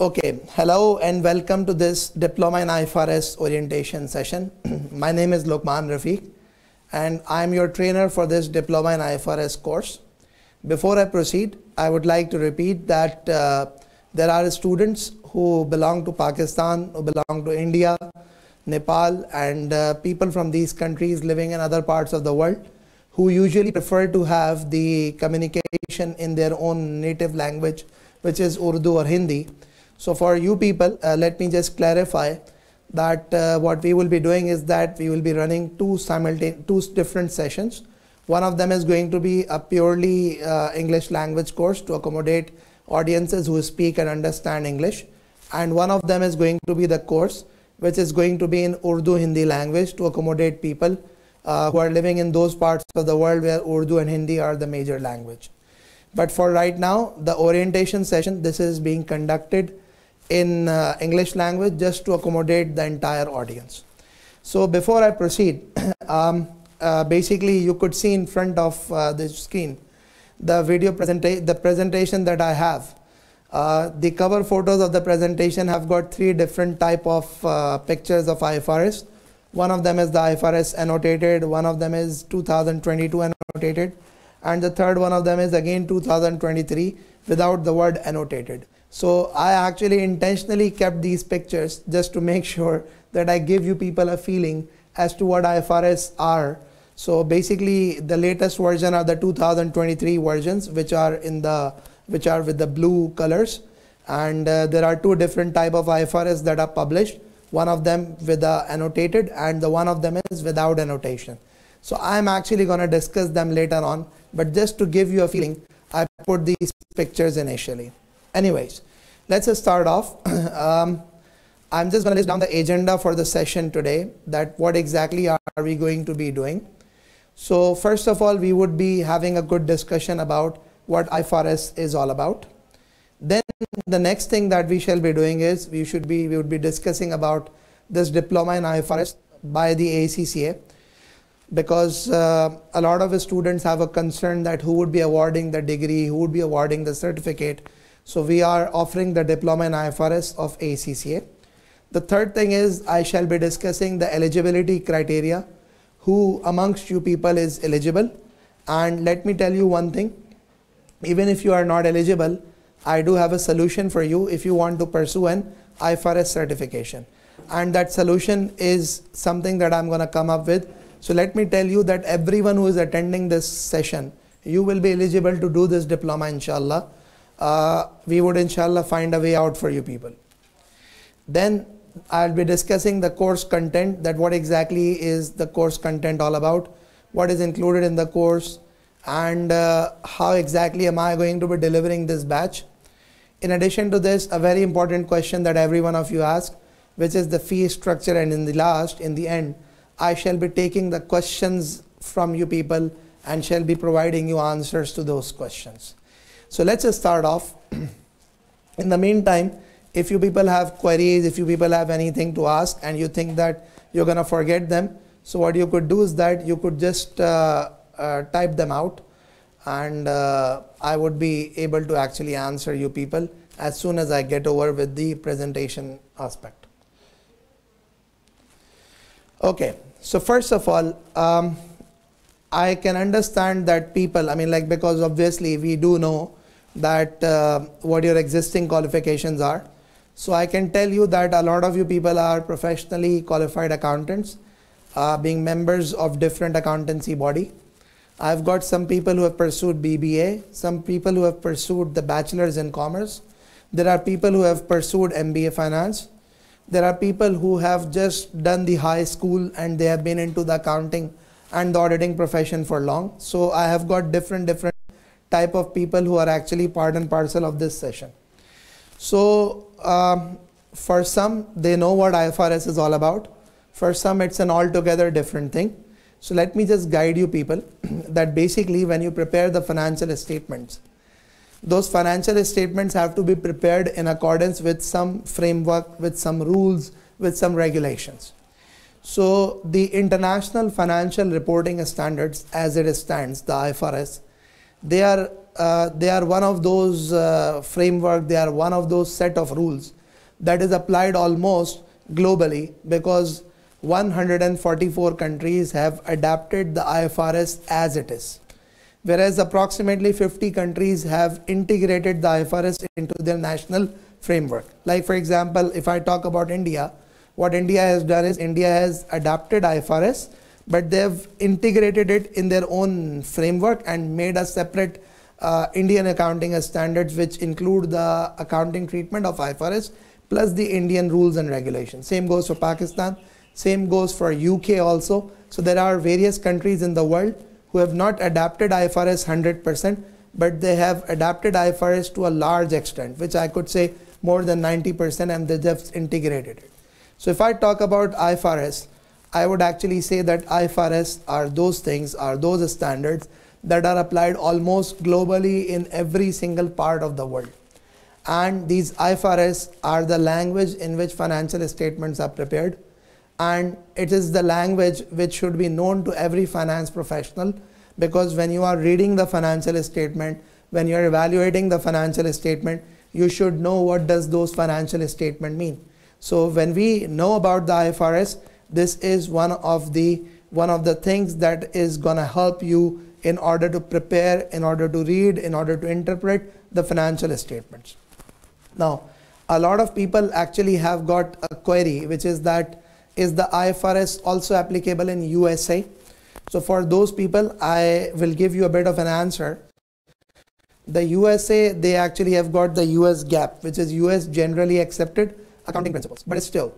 Okay, hello and welcome to this Diploma in IFRS orientation session. My name is Luqman Rafiq and I am your trainer for this Diploma in IFRS course. Before I proceed, I would like to repeat that there are students who belong to Pakistan, who belong to India, Nepal, and people from these countries living in other parts of the world who usually prefer to have the communication in their own native language, which is Urdu or Hindi. So for you people, let me just clarify that what we will be doing is that we will be running two different sessions. One of them is going to be a purely English language course to accommodate audiences who speak and understand English. And one of them is going to be the course which is going to be in Urdu Hindi language to accommodate people who are living in those parts of the world where Urdu and Hindi are the major language. But for right now, the orientation session, this is being conducted in English language just to accommodate the entire audience. So before I proceed, basically you could see in front of this screen the presentation that I have. The cover photos of the presentation have got three different type of pictures of IFRS. One of them is the IFRS annotated, one of them is 2022 annotated, and the third one of them is again 2023 without the word annotated. So I actually intentionally kept these pictures just to make sure that I give you people a feeling as to what IFRS are. So basically the latest version are the 2023 versions which are with the blue colors, and there are two different type of IFRS that are published. One of them with the annotated and the one of them is without annotation. So I'm actually going to discuss them later on, but just to give you a feeling, I put these pictures initially. Anyways, let's start off. I'm just going to list down the agenda for the session today, that what exactly are we going to be doing. So first of all, we would be having a good discussion about what IFRS is all about. Then the next thing that we shall be doing is we would be discussing about this diploma in IFRS by the ACCA, because a lot of students have a concern that who would be awarding the degree, who would be awarding the certificate. So we are offering the diploma in IFRS of ACCA. The third thing is I shall be discussing the eligibility criteria, who amongst you people is eligible. And let me tell you one thing, even if you are not eligible, I do have a solution for you if you want to pursue an IFRS certification. And that solution is something that I'm going to come up with. So let me tell you that everyone who is attending this session, you will be eligible to do this diploma, inshallah. We would inshallah find a way out for you people. Then I'll be discussing the course content, that what exactly is the course content all about, what is included in the course, and how exactly am I going to be delivering this batch. In addition to this, a very important question that every one of you ask, which is the fee structure, and in the end, I shall be taking the questions from you people and shall be providing you answers to those questions. So let's just start off. In the meantime, if you people have queries, if you people have anything to ask and you think that you're going to forget them, so what you could do is that you could just type them out, and I would be able to actually answer you people as soon as I get over with the presentation aspect. Okay, so first of all, I can understand that people, because obviously we do know that what your existing qualifications are. So I can tell you that a lot of you people are professionally qualified accountants, being members of different accountancy body. I've got some people who have pursued BBA, some people who have pursued the bachelor's in commerce. There are people who have pursued MBA finance. There are people who have just done the high school and they have been into the accounting and the auditing profession for long. So I have got different type of people who are actually part and parcel of this session. So for some, they know what IFRS is all about. For some, it's an altogether different thing. So let me just guide you people that basically when you prepare the financial statements, those financial statements have to be prepared in accordance with some framework, with some rules, with some regulations. So the International Financial Reporting Standards, as it stands, the IFRS, they are one of those framework, they are one of those set of rules that is applied almost globally, because 144 countries have adapted the IFRS as it is, whereas approximately 50 countries have integrated the IFRS into their national framework. Like for example, if I talk about India, what India has done is India has adapted IFRS, but they've integrated it in their own framework and made a separate Indian accounting standards, which include the accounting treatment of IFRS plus the Indian rules and regulations. Same goes for Pakistan, same goes for UK also. So there are various countries in the world who have not adapted IFRS 100%, but they have adapted IFRS to a large extent, which I could say more than 90%, and they just integrated it. So if I talk about IFRS, I would actually say that IFRS are those things, are those standards that are applied almost globally in every single part of the world. And these IFRS are the language in which financial statements are prepared, and it is the language which should be known to every finance professional, because when you are reading the financial statement, when you are evaluating the financial statement, you should know what does those financial statement mean. So when we know about the IFRS, this is one of the things that is gonna help you in order to prepare, in order to read, in order to interpret the financial statements. Now, a lot of people actually have got a query, which is that, is the IFRS also applicable in USA? So for those people, I will give you a bit of an answer. The USA, they actually have got the US GAAP, which is US generally accepted accounting principles. But still,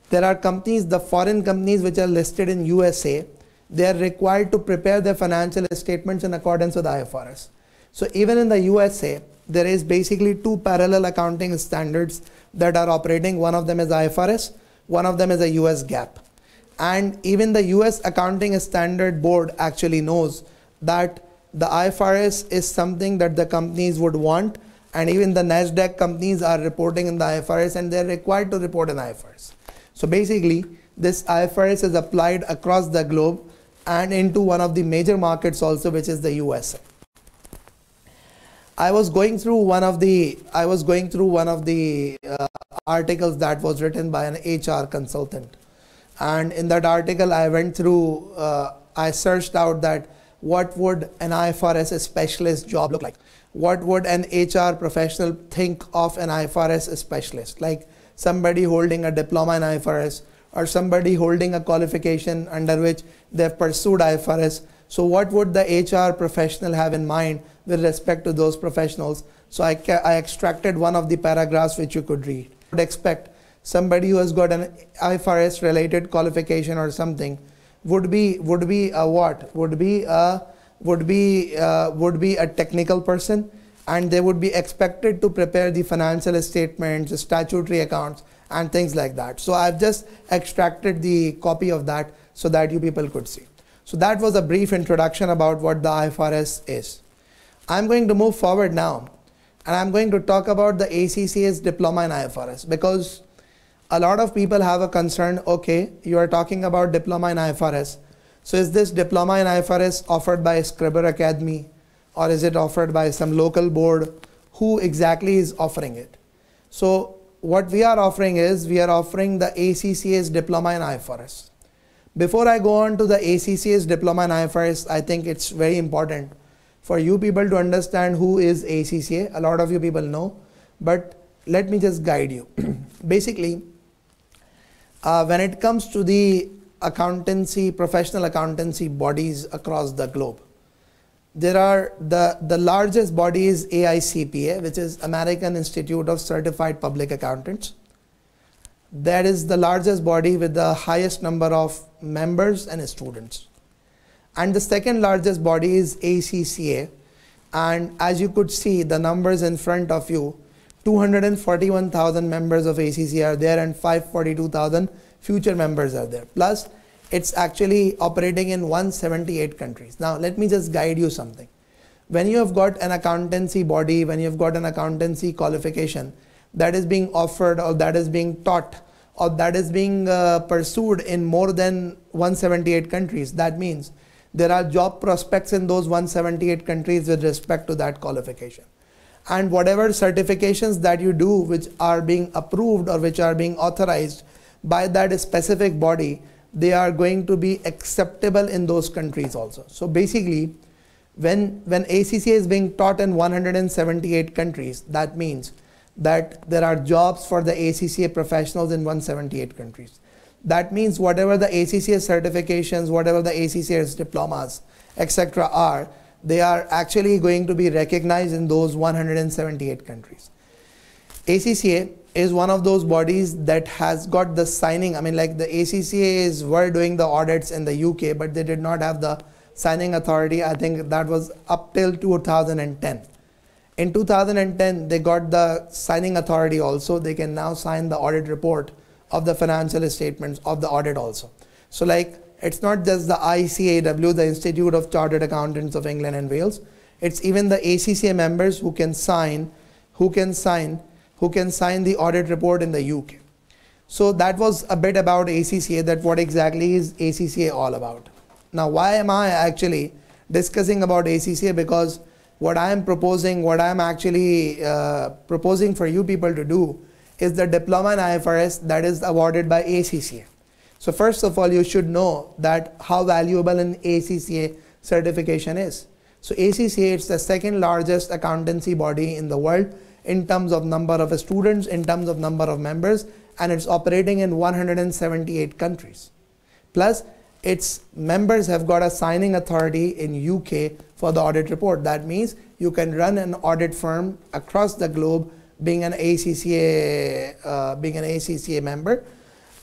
there are companies, the foreign companies which are listed in USA, they are required to prepare their financial statements in accordance with IFRS. So even in the USA, there is basically two parallel accounting standards that are operating. One of them is IFRS, one of them is a US GAAP. And even the US Accounting Standard Board actually knows that the IFRS is something that the companies would want, and even the NASDAQ companies are reporting in the IFRS, and they're required to report in IFRS. So basically, this IFRS is applied across the globe and into one of the major markets also, which is the USA. I was going through one of the articles that was written by an HR consultant, and in that article I went through, I searched out that what would an IFRS specialist job look like? What would an HR professional think of an IFRS specialist? Like somebody holding a diploma in IFRS, or somebody holding a qualification under which they've pursued IFRS. So what would the HR professional have in mind with respect to those professionals? So I extracted one of the paragraphs which you could read. Would expect somebody who has got an IFRS related qualification or something would be a technical person, and they would be expected to prepare the financial statements, the statutory accounts, and things like that. So I've just extracted the copy of that so that you people could see. So that was a brief introduction about what the IFRS is. I'm going to move forward now, and I'm going to talk about the ACCA's Diploma in IFRS, because a lot of people have a concern. Okay, you are talking about Diploma in IFRS. So is this Diploma in IFRS offered by Scriber Academy, or is it offered by some local board? Who exactly is offering it? So what we are offering is, we are offering the ACCA's Diploma in IFRS. Before I go on to the ACCA's Diploma in IFRS, I think it's very important for you people to understand who is ACCA. A lot of you people know, but let me just guide you. Basically, when it comes to the accountancy, professional accountancy bodies across the globe, there are the largest body is AICPA, which is American Institute of Certified Public Accountants. That is the largest body with the highest number of members and students. And the second largest body is ACCA, and as you could see the numbers in front of you, 241,000 members of ACCA are there, and 542,000 future members are there. Plus, it's actually operating in 178 countries. Now, let me just guide you something. When you have got an accountancy body, when you have got an accountancy qualification that is being offered, or that is being taught, or that is being pursued in more than 178 countries, that means there are job prospects in those 178 countries with respect to that qualification. And whatever certifications that you do which are being approved or which are being authorized by that specific body, they are going to be acceptable in those countries also. So basically, when ACCA is being taught in 178 countries, that means that there are jobs for the ACCA professionals in 178 countries. That means whatever the ACCA certifications, whatever the ACCA diplomas, etc. are, they are actually going to be recognized in those 178 countries. ACCA is one of those bodies that has got the signing. I mean, like the ACCA were doing the audits in the UK, but they did not have the signing authority. I think that was up till 2010. In 2010, they got the signing authority also. They can now sign the audit report of the financial statements of the audit also. So like, it's not just the ICAW, the Institute of Chartered Accountants of England and Wales. It's even the ACCA members who can sign the audit report in the UK. So that was a bit about ACCA, that what exactly is ACCA all about. Now, why am I actually discussing about ACCA? Because what I am proposing, what I am actually proposing for you people to do is the diploma in IFRS that is awarded by ACCA. So first of all, you should know that how valuable an ACCA certification is. So ACCA is the second largest accountancy body in the world in terms of number of students, in terms of number of members, and it's operating in 178 countries. Plus, its members have got a signing authority in UK for the audit report. That means you can run an audit firm across the globe being an ACCA member.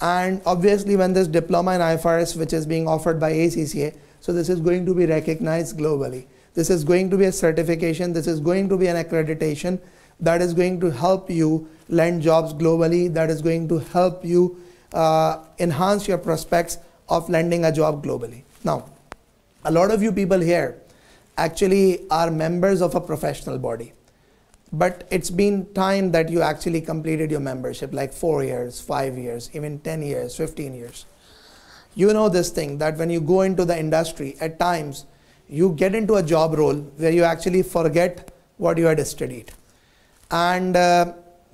And obviously when this diploma in IFRS, which is being offered by ACCA, so this is going to be recognized globally. This is going to be a certification, this is going to be an accreditation that is going to help you land jobs globally, that is going to help you enhance your prospects of landing a job globally. Now, a lot of you people here actually are members of a professional body. But it's been time that you actually completed your membership, like 4 years, 5 years, even 10 years, 15 years. You know this thing that when you go into the industry, at times you get into a job role where you actually forget what you had studied. And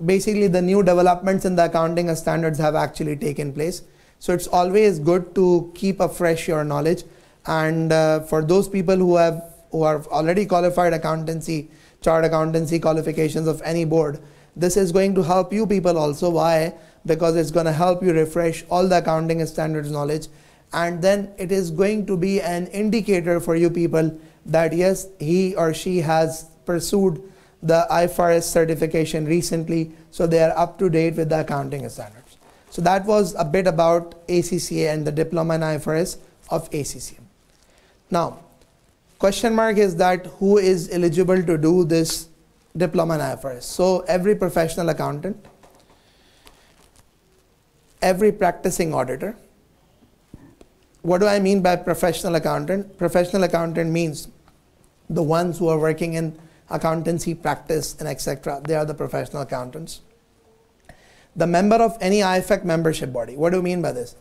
basically the new developments in the accounting standards have actually taken place. So it's always good to keep afresh your knowledge. And for those people who are already qualified accountancy, chartered accountancy qualifications of any board, this is going to help you people also. Why? Because it's going to help you refresh all the accounting standards knowledge, and then it is going to be an indicator for you people that yes, he or she has pursued the IFRS certification recently, so they are up to date with the accounting standards. So that was a bit about ACCA and the diploma in IFRS of ACCA. Now, question mark is that who is eligible to do this diploma in IFRS? So every professional accountant, every practicing auditor. What do I mean by professional accountant? Professional accountant means the ones who are working in accountancy practice and etc. They are the professional accountants. The member of any IFAC membership body. What do you mean by this?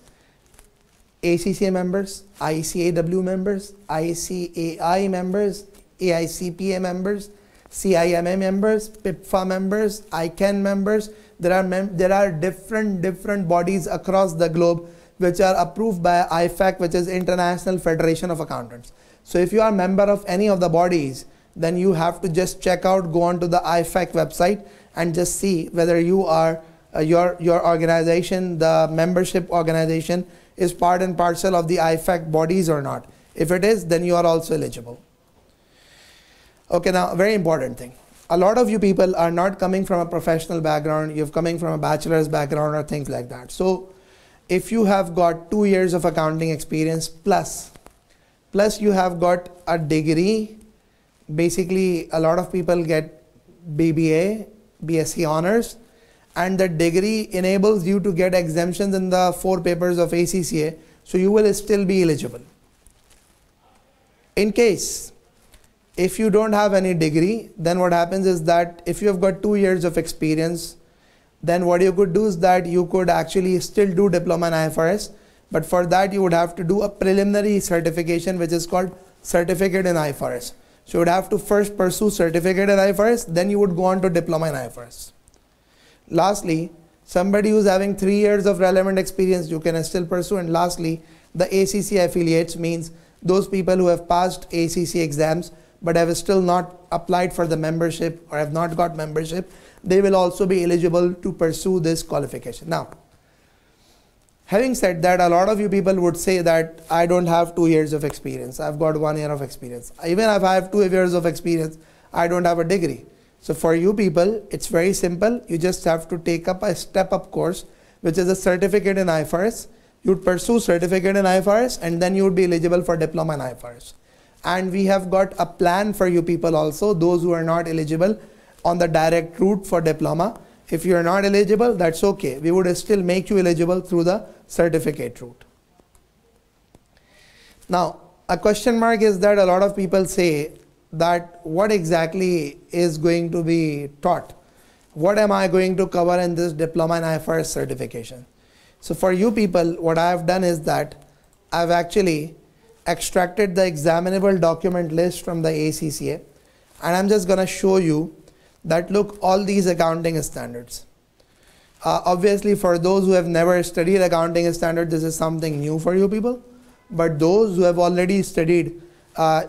ACCA members, ICAW members, ICAI members, AICPA members, CIMA members, PIPFA members, ICANN members. There are different bodies across the globe which are approved by IFAC, which is International Federation of Accountants. So if you are a member of any of the bodies, then you have to just check out, go on to the IFAC website and just see whether you are your organization, the membership organization, is part and parcel of the IFAC bodies or not. If it is, then you are also eligible. Okay, now a very important thing. A lot of you people are not coming from a professional background, you're coming from a bachelor's background or things like that. So if you have got 2 years of accounting experience plus you have got a degree, basically a lot of people get BBA, BSc honors, and that degree enables you to get exemptions in the 4 papers of ACCA, so you will still be eligible. In case if you don't have any degree, then what happens is that if you have got 2 years of experience, then what you could do is that you could actually still do diploma in IFRS, But for that you would have to do a preliminary certification which is called certificate in IFRS. So you would have to first pursue certificate in IFRS, then you would go on to diploma in IFRS. Lastly, somebody who's having 3 years of relevant experience, you can still pursue. And lastly, the ACCA affiliates means those people who have passed ACCA exams but have still not applied for the membership or have not got membership, they will also be eligible to pursue this qualification. Now, having said that, a lot of you people would say that I don't have 2 years of experience, I've got 1 year of experience. Even if I have 2 years of experience, I don't have a degree. So for you people, it's very simple. You just have to take up a step-up course, which is a certificate in IFRS. You'd pursue certificate in IFRS, and then you would be eligible for diploma in IFRS. And we have got a plan for you people also, those who are not eligible on the direct route for diploma. If you are not eligible, that's okay. We would still make you eligible through the certificate route. Now, a question mark is that a lot of people say that what exactly is going to be taught? What am I going to cover in this diploma in IFRS certification? So for you people, what I have done is that I've actually extracted the examinable document list from the ACCA, and I'm just going to show you that look, all these accounting standards. Obviously for those who have never studied accounting standards, this is something new for you people, but those who have already studied,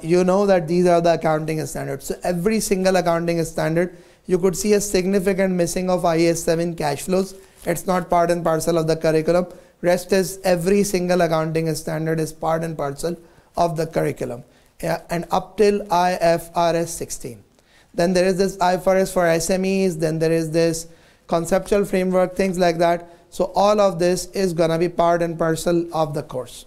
you know that these are the accounting standards. So every single accounting standard, you could see a significant missing of IAS 7 cash flows. It's not part and parcel of the curriculum. Rest is every single accounting standard is part and parcel of the curriculum, and up till IFRS 16. Then there is this IFRS for SMEs, then there is this conceptual framework, things like that. So all of this is gonna be part and parcel of the course.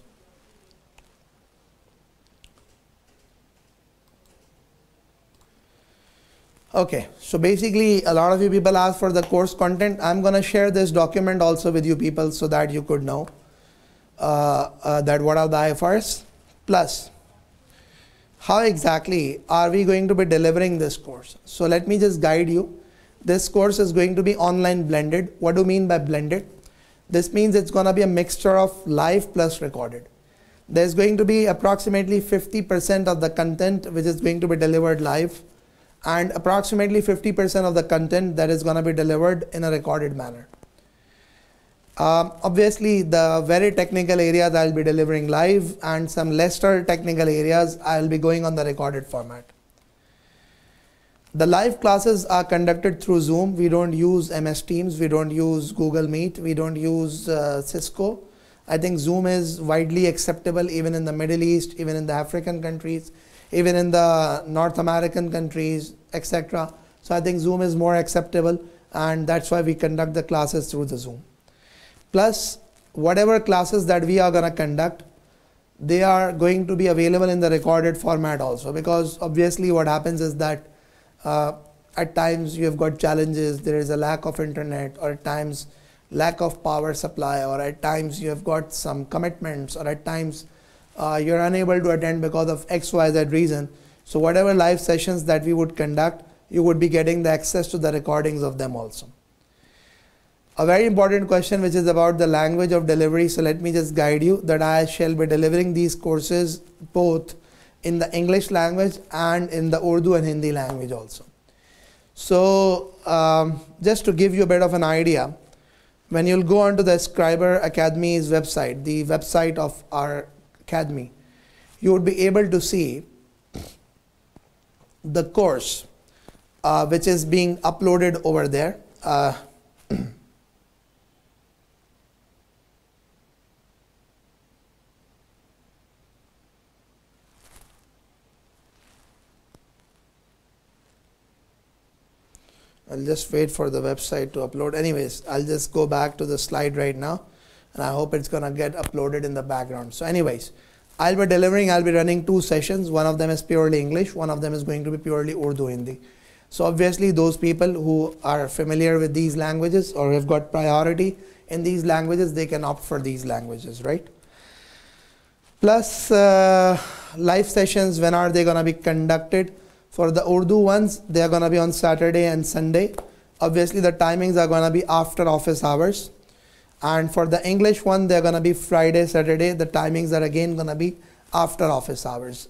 Okay, so basically a lot of you people ask for the course content. I'm gonna share this document also with you people so that you could know that what are the IFRS. Plus, how exactly are we going to be delivering this course? So let me just guide you. This course is going to be online blended. What do you mean by blended? This means it's going to be a mixture of live plus recorded. There's going to be approximately 50% of the content which is going to be delivered live, and approximately 50% of the content that is going to be delivered in a recorded manner. Obviously the very technical areas I'll be delivering live, and some lesser technical areas I'll be going on the recorded format. The live classes are conducted through Zoom. We don't use MS Teams, we don't use Google Meet, we don't use Cisco. I think Zoom is widely acceptable even in the Middle East, even in the African countries, even in the North American countries, etc. So I think Zoom is more acceptable, and that's why we conduct the classes through the Zoom. Plus, whatever classes that we are going to conduct, they are going to be available in the recorded format also, because obviously what happens is that at times you have got challenges, there is a lack of internet, or at times lack of power supply, or at times you have got some commitments, or at times you're unable to attend because of XYZ reason. So whatever live sessions that we would conduct, you would be getting the access to the recordings of them also. A very important question which is about the language of delivery. So let me just guide you that I shall be delivering these courses both in the English language and in the Urdu and Hindi language also. So just to give you a bit of an idea, when you'll go onto the Scriber Academy's website, the website of our academy, you would be able to see the course which is being uploaded over there. I'll just wait for the website to upload. Anyways, I'll just go back to the slide right now, and I hope it's gonna get uploaded in the background. So anyways, I'll be running 2 sessions. One of them is purely English, one of them is going to be purely Urdu Hindi. So obviously those people who are familiar with these languages or have got priority in these languages, they can opt for these languages, right? Plus live sessions, when are they gonna be conducted? For the Urdu ones, they are going to be on Saturday and Sunday. Obviously, the timings are going to be after office hours. And for the English one, they're going to be Friday, Saturday. The timings are again going to be after office hours.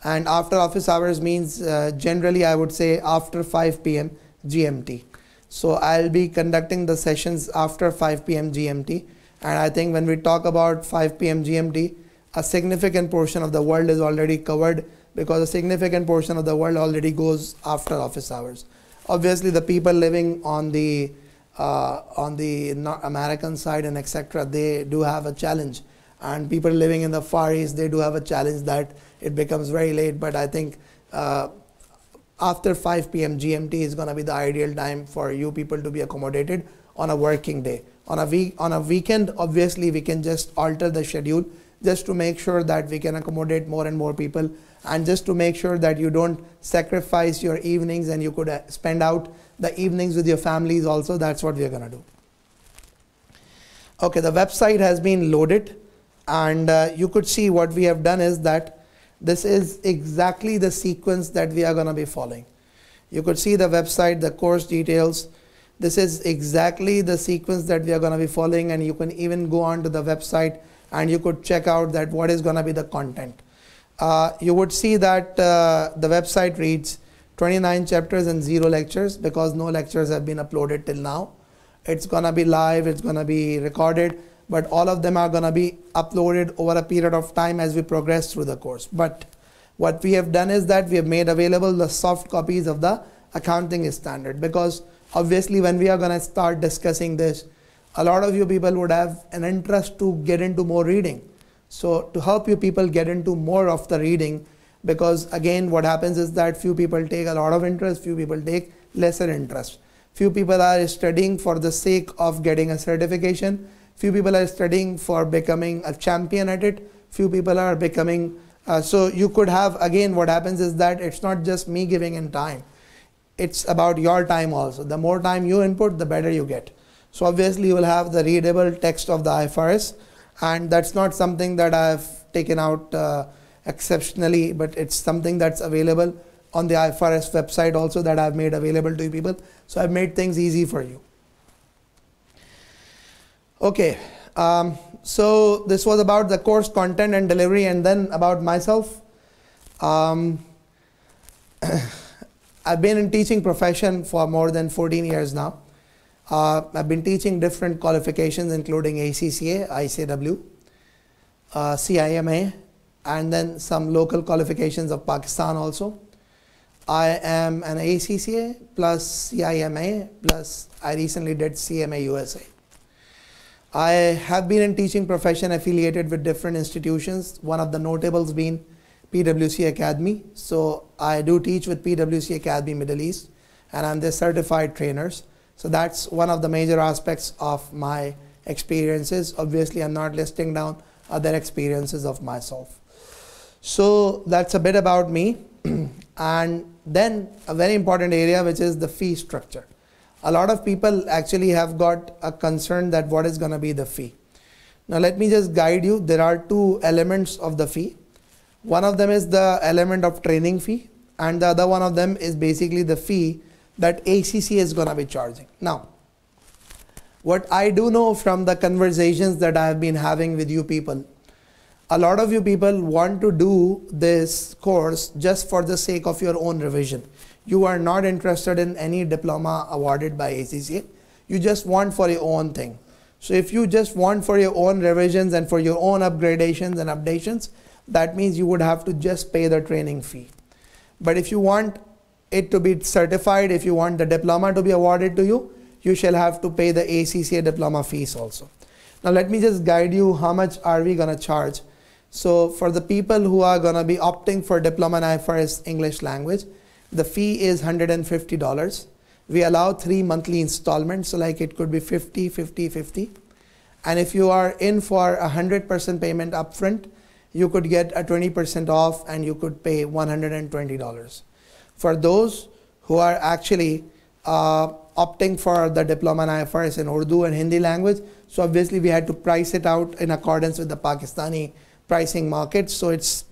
And after office hours means generally I would say after 5 p.m. GMT. So I'll be conducting the sessions after 5 p.m. GMT. And I think when we talk about 5 p.m. GMT, a significant portion of the world is already covered, because a significant portion of the world already goes after office hours. Obviously, the people living on the American side and etc., they do have a challenge. And people living in the Far East, they do have a challenge that it becomes very late. But I think after 5 p.m. GMT is going to be the ideal time for you people to be accommodated on a working day. On a weekend, obviously, we can just alter the schedule just to make sure that we can accommodate more and more people, and just to make sure that you don't sacrifice your evenings and you could spend out the evenings with your families also. That's what we are going to do. Okay, the website has been loaded, and you could see what we have done is that this is exactly the sequence that we are going to be following. You could see the website, the course details. This is exactly the sequence that we are going to be following, and you can even go on to the website and you could check out that what is going to be the content. You would see that the website reads 29 chapters and 0 lectures, because no lectures have been uploaded till now. It's going to be live, it's going to be recorded, but all of them are going to be uploaded over a period of time as we progress through the course. But what we have done is that we have made available the soft copies of the accounting standard, because obviously when we are going to start discussing this, a lot of you people would have an interest to get into more reading. So to help you people get into more of the reading, because again what happens is that few people take a lot of interest, few people take lesser interest. Few people are studying for the sake of getting a certification, few people are studying for becoming a champion at it, few people are becoming, so you could have, again what happens is that it's not just me giving in time, it's about your time also. The more time you input, the better you get. So obviously you will have the readable text of the IFRS, and that's not something that I've taken out exceptionally, but it's something that's available on the IFRS website also, that I've made available to you people. So I've made things easy for you. Okay, so this was about the course content and delivery, and then about myself. I've been in teaching profession for more than 14 years now. I've been teaching different qualifications including ACCA, ICW, CIMA, and then some local qualifications of Pakistan also. I am an ACCA plus CIMA plus I recently did CMA USA. I have been in teaching profession affiliated with different institutions, one of the notables being PwC Academy. So I do teach with PwC Academy Middle East, and I'm their certified trainers. So that's one of the major aspects of my experiences. Obviously, I'm not listing down other experiences of myself. So that's a bit about me. And then a very important area, which is the fee structure. A lot of people actually have got a concern that what is going to be the fee. Now let me just guide you. There are two elements of the fee. One of them is the element of training fee, and the other one of them is basically the fee that ACCA is going to be charging. Now, what I do know from the conversations that I have been having with you people, a lot of you people want to do this course just for the sake of your own revision. You are not interested in any diploma awarded by ACCA. You just want for your own thing. So if you just want for your own revisions and for your own upgradations and updations, that means you would have to just pay the training fee. But if you want it to be certified, if you want the diploma to be awarded to you, you shall have to pay the ACCA diploma fees also. Now let me just guide you how much are we going to charge. So for the people who are going to be opting for diploma in IFRS English language, the fee is $150. We allow 3 monthly installments, so like it could be 50, 50, 50. And if you are in for 100% payment upfront, you could get a 20% off and you could pay $120. For those who are actually opting for the diploma in IFRS in Urdu and Hindi language, so obviously we had to price it out in accordance with the Pakistani pricing market. So it's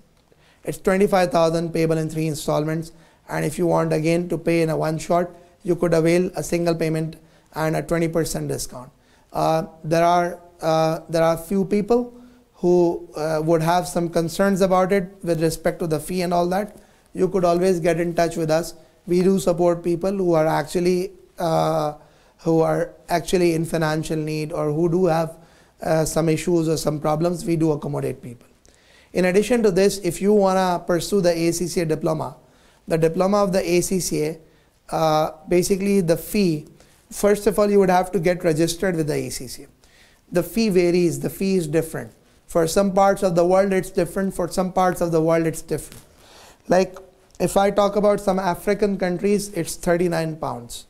25,000 payable in 3 installments, and if you want again to pay in a one shot, you could avail a single payment and a 20% discount. There are few people who would have some concerns about it with respect to the fee and all that. You could always get in touch with us. We do support people who are actually in financial need, or who do have some issues or some problems. We do accommodate people. In addition to this, if you want to pursue the ACCA diploma, the diploma of the ACCA, basically the fee, first of all, you would have to get registered with the ACCA. The fee varies, the fee is different. For some parts of the world it's different, for some parts of the world it's different. Like if I talk about some African countries, it's 39 pounds.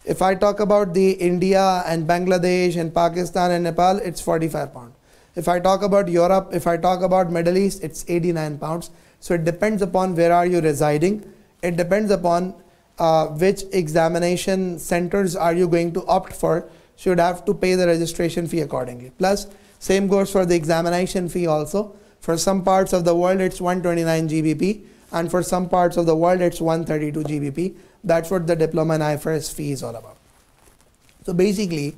If I talk about the India and Bangladesh and Pakistan and Nepal, it's 45 pounds. If I talk about Europe, if I talk about Middle East, it's 89 pounds. So it depends upon where are you residing. It depends upon which examination centers are you going to opt for. So you'd have to pay the registration fee accordingly. Plus, same goes for the examination fee also. For some parts of the world, it's 129 GBP. And for some parts of the world, it's 132 GBP. That's what the diploma in IFRS fee is all about. So basically,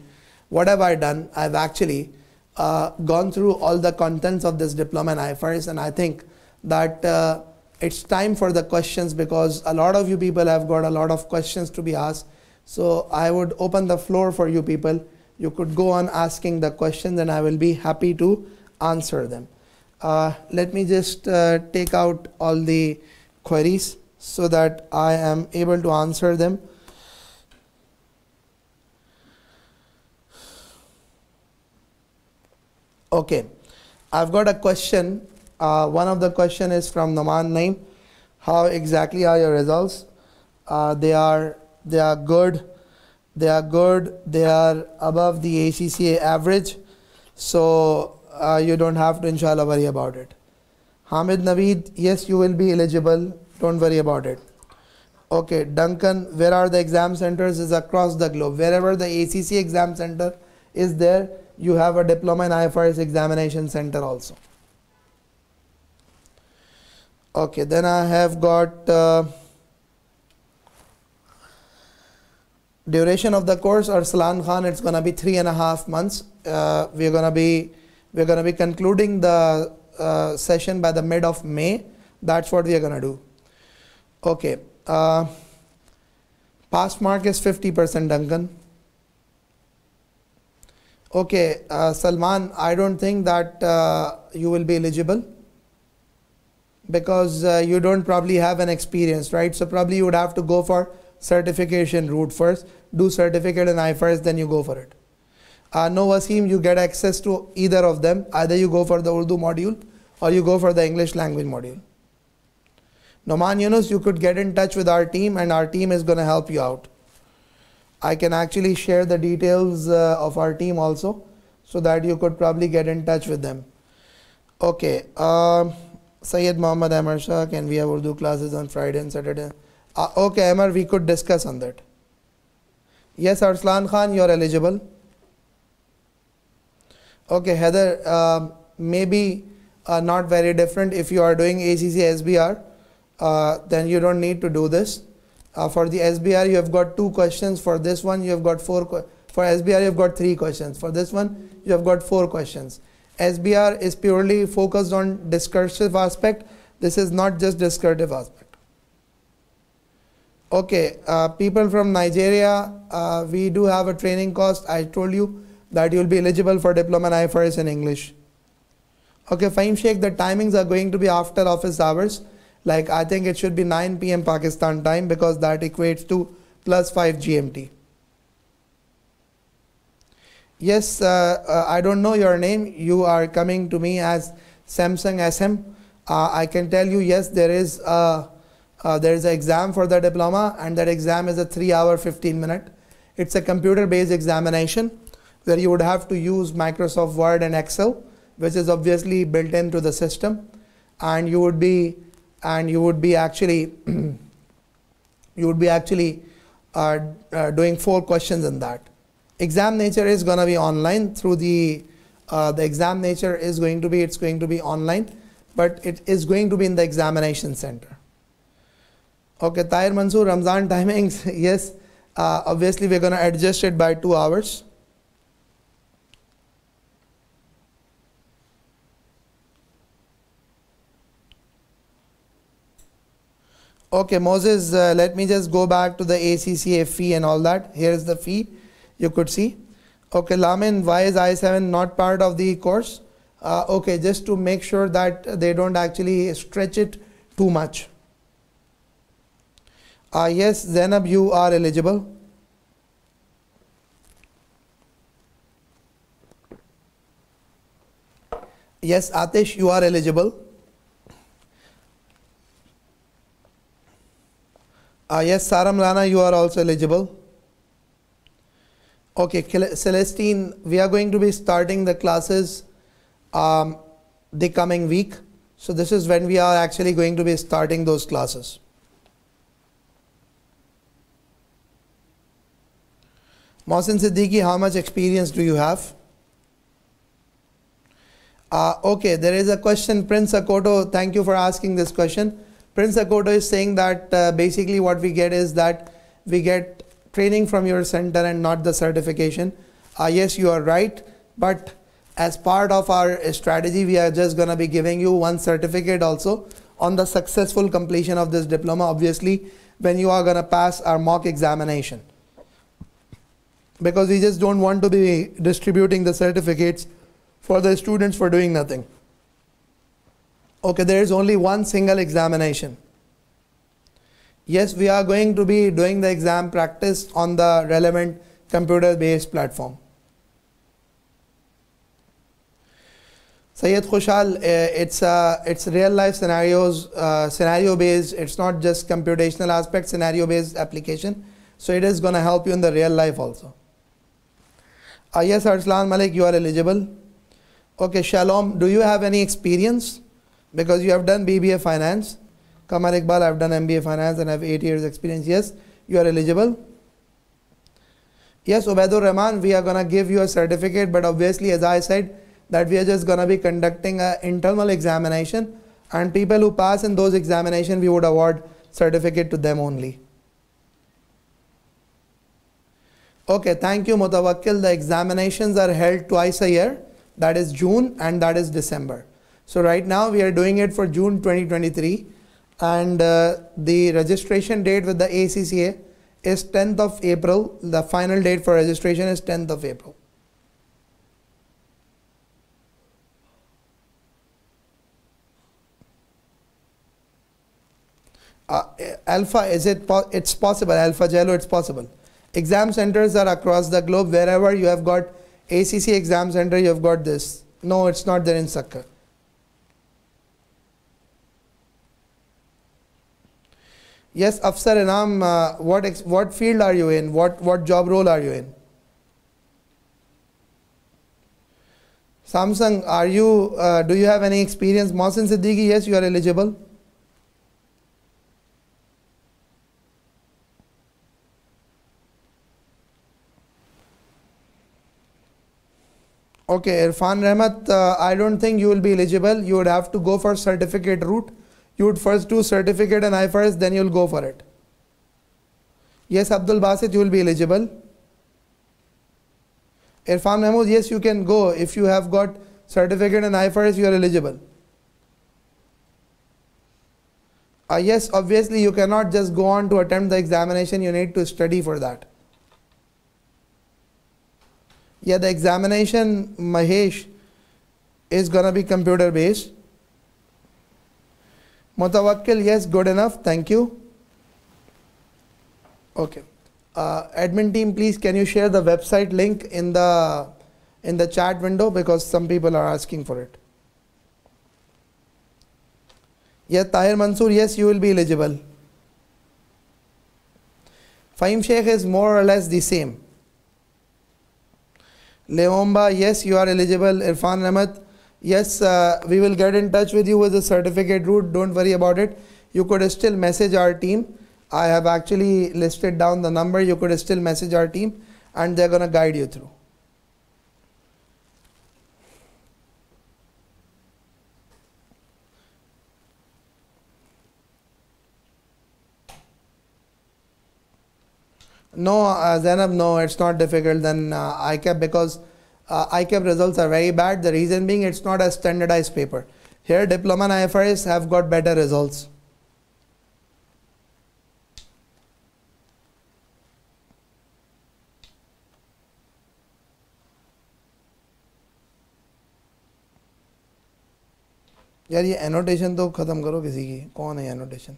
what have I done? I've actually gone through all the contents of this diploma in IFRS, and I think that it's time for the questions, because a lot of you people have got a lot of questions to be asked. So I would open the floor for you people. You could go on asking the questions and I will be happy to answer them. Let me just take out all the queries so that I am able to answer them. Okay, I've got a question. One of the question is from Naman Naim. How exactly are your results? They are good. They are good. They are above the ACCA average. So you don't have to inshallah worry about it. Hamid Naveed, yes, you will be eligible. Don't worry about it. Okay, Duncan, where are the exam centers? Is across the globe. Wherever the ACCA exam center is there, you have a diploma in IFRS examination center also. Okay, then I have got duration of the course, Arslan Khan, it's going to be 3.5 months. We're going to be concluding the session by the mid of May. That's what we are going to do. Okay, pass mark is 50%, Duncan. Okay, Salman, I don't think that you will be eligible, because you don't probably have an experience, right? So probably you would have to go for certification route first, do certificate in IFRS, then you go for it. No, Wasim, you get access to either of them. Either you go for the Urdu module or you go for the English language module. Noman Yunus, you could get in touch with our team and our team is going to help you out. I can actually share the details of our team also, so that you could probably get in touch with them. Okay, Syed Muhammad Amar Shah, can we have Urdu classes on Friday and Saturday? Okay, Amar, we could discuss on that. Yes, Arslan Khan, you are eligible. Okay, Heather, maybe not very different. If you are doing ACCA SBR, then you don't need to do this. For the SBR, you have got 2 questions. For this one, you have got 4. For SBR, you have got 3 questions. For this one, you have got 4 questions. SBR is purely focused on discursive aspect. This is not just descriptive aspect. Okay, people from Nigeria, we do have a training cost. I told you that you will be eligible for diploma in IFRS in English. Okay, Fahim Sheikh, the timings are going to be after office hours. Like I think it should be 9 PM Pakistan time, because that equates to +5 GMT. Yes, I don't know your name. You are coming to me as Samsung SM. I can tell you, yes, there is an exam for the diploma, and that exam is a 3-hour 15-minute. It's a computer-based examination where you would have to use Microsoft Word and Excel, which is obviously built into the system, and you would be actually doing 4 questions in that. Exam nature is going to be online through the exam nature is going to be, it's going to be online, but it is going to be in the examination center. Okay, Tahir Mansoor, Ramzan timings, yes, obviously we're going to adjust it by 2 hours. Okay, Moses, let me just go back to the ACCA fee and all that. Here is the fee, you could see. Okay, Lamin, why is I7 not part of the course? Okay, just to make sure that they don't actually stretch it too much. Yes, Zainab, you are eligible. Yes, Atish, you are eligible. Yes, Saram Rana, you are also eligible. Okay, Celestine, we are going to be starting the classes the coming week. So this is when we are actually going to be starting those classes. Mohsin Siddiqui, how much experience do you have? Okay, there is a question, Prince Akoto, thank you for asking this question. Prince Akoto is saying that basically what we get is that we get training from your center and not the certification. Yes, you are right, but as part of our strategy, we are just going to be giving you one certificate also on the successful completion of this diploma, obviously when you are going to pass our mock examination. Because we just don't want to be distributing the certificates for the students for doing nothing. Okay, there is only one single examination. Yes, we are going to be doing the exam practice on the relevant computer-based platform. Sayyid Khushal, it's real life scenarios, scenario based. It's not just computational aspect, scenario based application. So it is going to help you in the real life also. Yes, Arslan Malik, you are eligible. Okay, Shalom, do you have any experience? Because you have done BBA Finance. Kamar Iqbal, I have done MBA Finance and I have 8 years experience. Yes, you are eligible. Yes, Ubaidur Rahman, we are going to give you a certificate, but obviously as I said that we are just going to be conducting an internal examination, and people who pass in those examinations we would award certificate to them only. Okay, thank you Mutawakkil. The examinations are held twice a year, that is June and that is December. So right now we are doing it for June 2023, and the registration date with the ACCA is 10th of April. The final date for registration is 10th of April. Alpha, it's possible. Alpha Jello, it's possible. Exam centers are across the globe. Wherever you have got ACC exam center, you have got this. No, it's not there in Sakkar. Yes, Afsar Inam, what field are you in? What job role are you in? Samsung, do you have any experience? Mohsin Siddiqui, yes, you are eligible. Okay, Irfan Rahmat, I don't think you will be eligible. You would have to go for certificate route. You would first do certificate and IFRS, then you will go for it. Yes, Abdul Basit, you will be eligible. Irfan Mahmood, yes, you can go. If you have got certificate and IFRS, you are eligible. Yes, obviously you cannot just go on to attempt the examination. You need to study for that. Yeah, the examination, Mahesh, is going to be computer based. Mutawakkil, yes, good enough, thank you. Okay, admin team, please can you share the website link in the chat window, because some people are asking for it. Yeah, Tahir Mansoor, yes, you will be eligible. Fahim Sheikh is more or less the same. Leomba, yes, you are eligible. Irfan Rahmat, yes, we will get in touch with you with the certificate route. Don't worry about it. You could still message our team. I have actually listed down the number. You could still message our team and they're going to guide you through. No, Zainab, no, it's not difficult than ICAP, because ICAP results are very bad. The reason being it's not a standardized paper. Here Diploma and IFRS have got better results. यार ये annotation तो ख़त्म करो किसी की, कौन है annotation?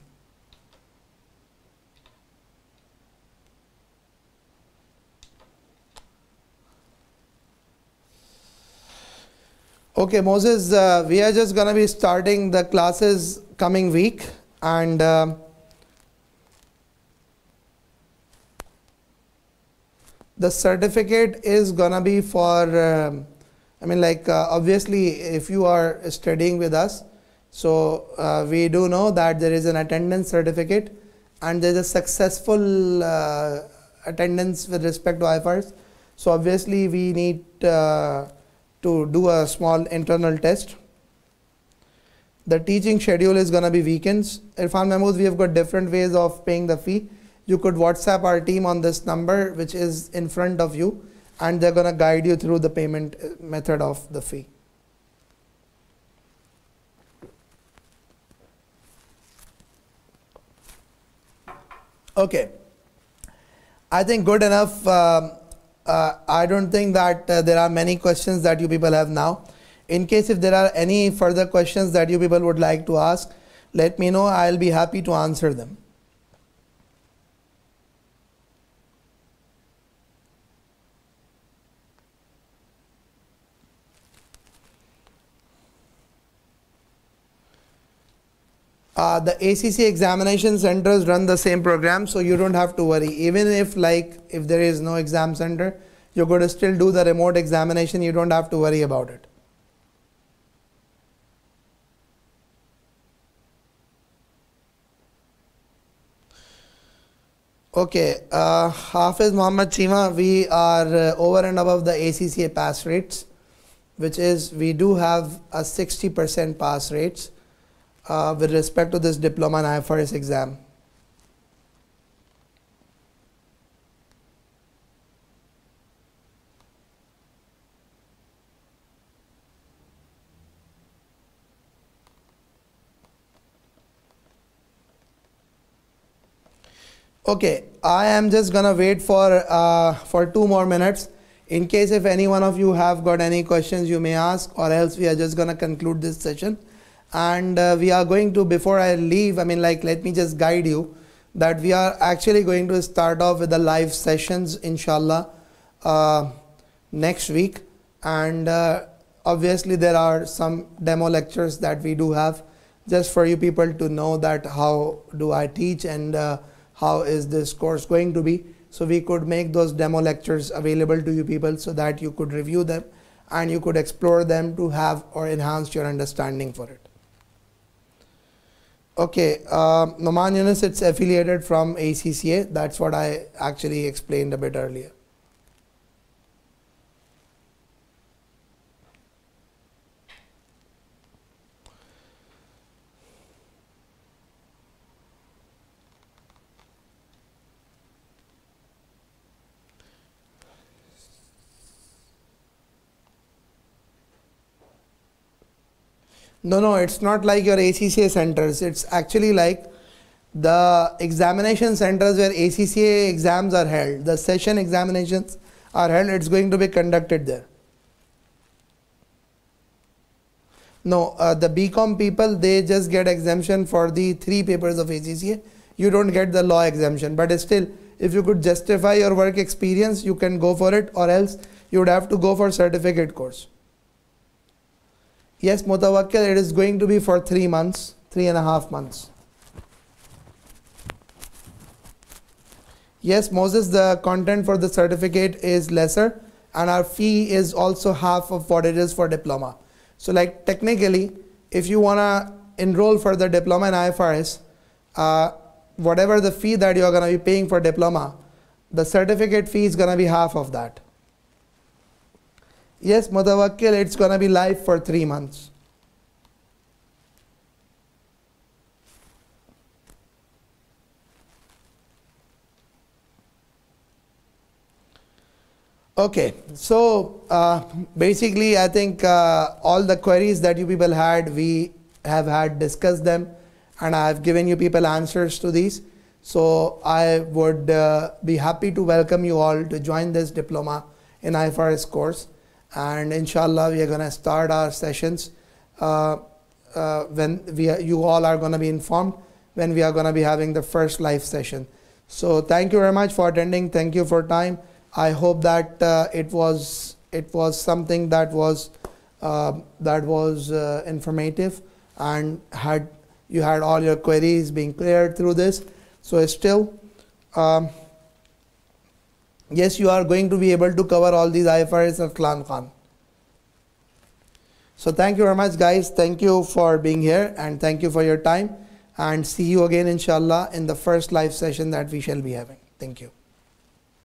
Okay, Moses, we are just gonna be starting the classes coming week, and the certificate is gonna be for I mean, like obviously if you are studying with us, so we do know that there is an attendance certificate and there is a successful attendance with respect to IFRS. So obviously we need to do a small internal test. The teaching schedule is gonna be weekends. Irfan Mahmood, we have got different ways of paying the fee. You could WhatsApp our team on this number which is in front of you, and they're gonna guide you through the payment method of the fee. Okay, I think good enough. I don't think that there are many questions that you people have now. In case if there are any further questions that you people would like to ask, let me know. I'll be happy to answer them. The ACCA examination centers run the same program, so you don't have to worry. Even if there is no exam center, you're going to still do the remote examination. You don't have to worry about it. Okay, Hafiz Muhammad Chima, we are over and above the ACCA pass rates, which is we do have a 60% pass rates with respect to this diploma and IFRS exam. Okay, I am just gonna wait for 2 more minutes. In case if any one of you have got any questions, you may ask, or else we are just gonna conclude this session. And we are going to, before I leave, I mean, like, let me just guide you that we are actually going to start off with the live sessions, inshallah, next week. And obviously there are some demo lectures that we do have just for you people to know that how do I teach and how is this course going to be. So we could make those demo lectures available to you people so that you could review them and you could explore them to have or enhance your understanding for it. Okay, Noman Yunus, it's affiliated from ACCA. That's what I actually explained a bit earlier. No, it's not like your ACCA centers. It's actually like the examination centers where ACCA exams are held. The session examinations are held. It's going to be conducted there. No, the BCom people, they just get exemption for the 3 papers of ACCA. You don't get the law exemption. But still, if you could justify your work experience, you can go for it, or else you would have to go for certificate course. Yes, Mutawakkil, it is going to be for 3 months, 3.5 months. Yes, Moses, the content for the certificate is lesser and our fee is also half of what it is for diploma. So like technically, if you want to enroll for the diploma in IFRS, whatever the fee that you are going to be paying for diploma, the certificate fee is going to be half of that. Yes, Mutawakkil, it's going to be live for 3 months. Okay, so basically I think all the queries that you people had, we have discussed them, and I have given you people answers to these. So I would be happy to welcome you all to join this diploma in IFRS course. And inshallah we are going to start our sessions when you all are going to be informed when we are going to be having the first live session. So thank you very much for attending. Thank you for time. I hope that it was something that was informative, and you had all your queries being cleared through this. So still, yes, you are going to be able to cover all these IFRS of Clan Khan. So thank you very much, guys. Thank you for being here, and thank you for your time, and see you again inshallah in the first live session that we shall be having. Thank you.